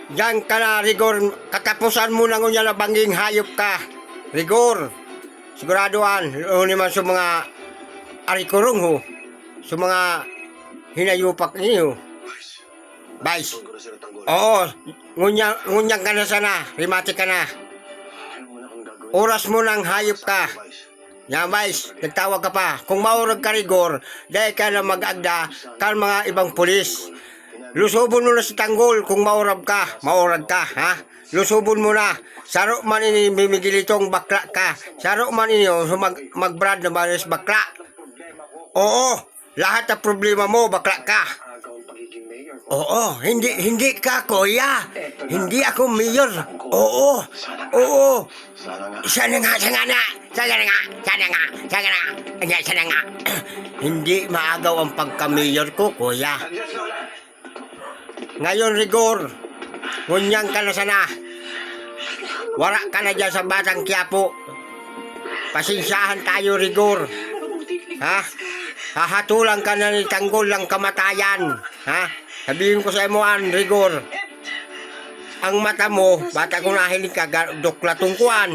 Diyan ka na, Rigor. Katapusan mo na ngunya na banging hayop ka. Rigor. Siguraduan. O naman sa mga arikurong ho. Sa mga hinayupak niyo. Vice. Oo. Ngunyang ka na sana. Rimati ka na. Oras mo nang hayop ka. Yan, Vice. Nagtawag ka pa. Kung maurag ka, Rigor, dahil ka na mag-agda kan mga ibang pulis. Lusubon mo na sa tanggol kung maurag ka, ha? Lusubon mo na. Saro man ini mimigilitong bakla ka. Saro man ini magbrad na baris bakla. Oo, lahat ng problema mo bakla ka. Oo, hindi ka kuya. Hindi ako mayor. Oo. Sana nga. Hindi maagaw ang pagka-mayor ko, kuya. Ngayon, Rigor, ngunyang ka na sana. Wala ka na dyan sa Batang Quiapo. Pasensyahan tayo, Rigor. Ha? Hahatulan ka na ni Tanggol ng kamatayan. Ha? Sabihin ko sa imuan, Rigor. Ang mata mo, bata ko nahilig ka, dukla tungkuan.